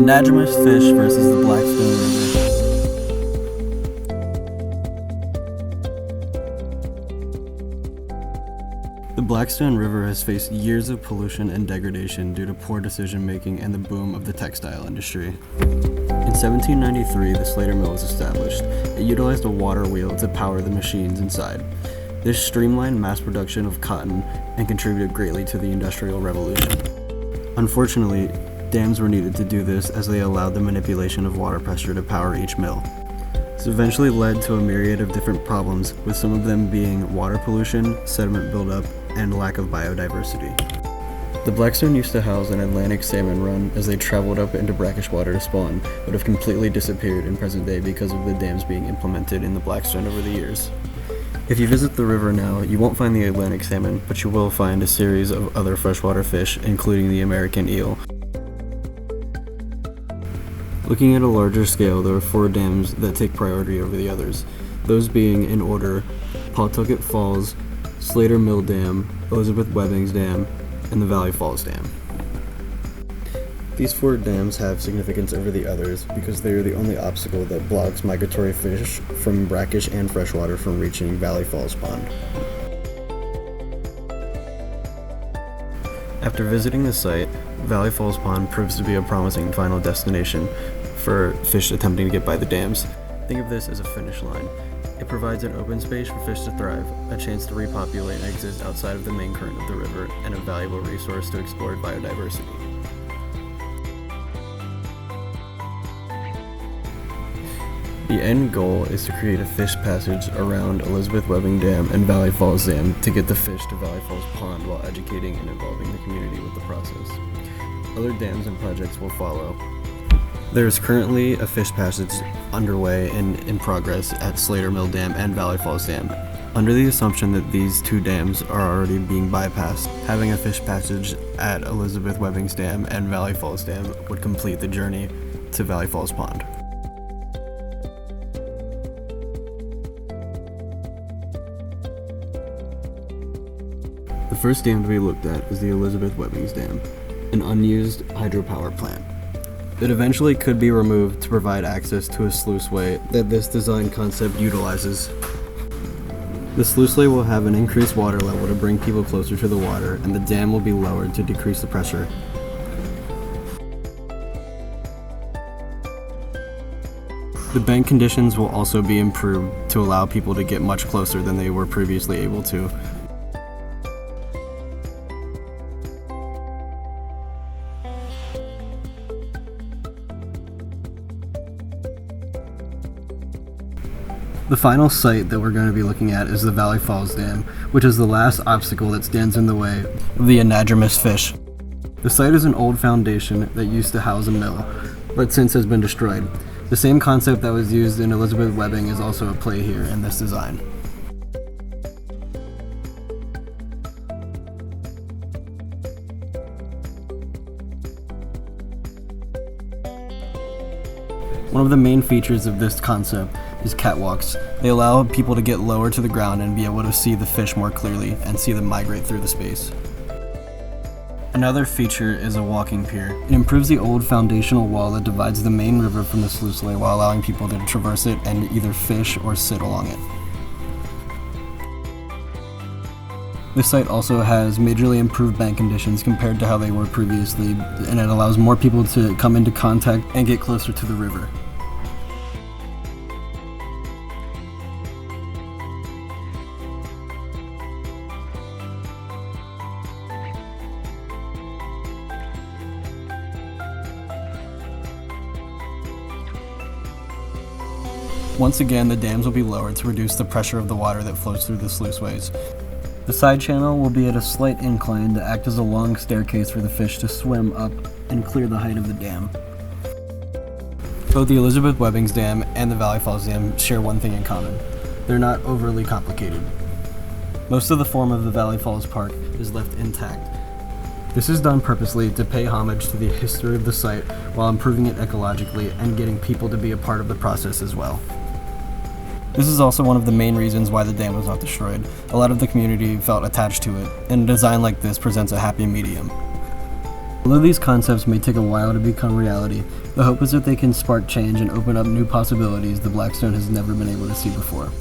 Anadromous fish versus the Blackstone River. The Blackstone River has faced years of pollution and degradation due to poor decision-making and the boom of the textile industry. In 1793, the Slater Mill was established. It utilized a water wheel to power the machines inside. This streamlined mass production of cotton and contributed greatly to the Industrial Revolution. Unfortunately, dams were needed to do this as they allowed the manipulation of water pressure to power each mill. This eventually led to a myriad of different problems, with some of them being water pollution, sediment buildup, and lack of biodiversity. The Blackstone used to house an Atlantic salmon run as they traveled up into brackish water to spawn, but have completely disappeared in present day because of the dams being implemented in the Blackstone over the years. If you visit the river now, you won't find the Atlantic salmon, but you will find a series of other freshwater fish, including the American eel. Looking at a larger scale, there are 4 dams that take priority over the others, those being in order Pawtucket Falls, Slater Mill Dam, Elizabeth Webbings Dam, and the Valley Falls Dam. These 4 dams have significance over the others because they are the only obstacle that blocks migratory fish from brackish and freshwater from reaching Valley Falls Pond. After visiting the site, Valley Falls Pond proves to be a promising final destination for fish attempting to get by the dams. Think of this as a finish line. It provides an open space for fish to thrive, a chance to repopulate and exist outside of the main current of the river, and a valuable resource to explore biodiversity. The end goal is to create a fish passage around Elizabeth Webbing Dam and Valley Falls Dam to get the fish to Valley Falls Pond while educating and involving the community with the process. Other dams and projects will follow. There is currently a fish passage underway and in progress at Slater Mill Dam and Valley Falls Dam. Under the assumption that these 2 dams are already being bypassed, having a fish passage at Elizabeth Webbings Dam and Valley Falls Dam would complete the journey to Valley Falls Pond. The first dam to be looked at is the Elizabeth Webbings Dam, an unused hydropower plant. It eventually could be removed to provide access to a sluiceway that this design concept utilizes. The sluiceway will have an increased water level to bring people closer to the water, and the dam will be lowered to decrease the pressure. The bank conditions will also be improved to allow people to get much closer than they were previously able to. The final site that we're going to be looking at is the Valley Falls Dam, which is the last obstacle that stands in the way of the anadromous fish. The site is an old foundation that used to house a mill, but since has been destroyed. The same concept that was used in Elizabeth Webbing is also at play here in this design. One of the main features of this concept is catwalks. They allow people to get lower to the ground and be able to see the fish more clearly and see them migrate through the space. Another feature is a walking pier. It improves the old foundational wall that divides the main river from the sluiceway while allowing people to traverse it and either fish or sit along it. This site also has majorly improved bank conditions compared to how they were previously, and it allows more people to come into contact and get closer to the river. Once again, the dams will be lowered to reduce the pressure of the water that flows through the sluiceways. The side channel will be at a slight incline to act as a long staircase for the fish to swim up and clear the height of the dam. Both the Elizabeth Webbings Dam and the Valley Falls Dam share one thing in common. They're not overly complicated. Most of the form of the Valley Falls Park is left intact. This is done purposely to pay homage to the history of the site while improving it ecologically and getting people to be a part of the process as well. This is also one of the main reasons why the dam was not destroyed. A lot of the community felt attached to it, and a design like this presents a happy medium. Although these concepts may take a while to become reality, the hope is that they can spark change and open up new possibilities the Blackstone has never been able to see before.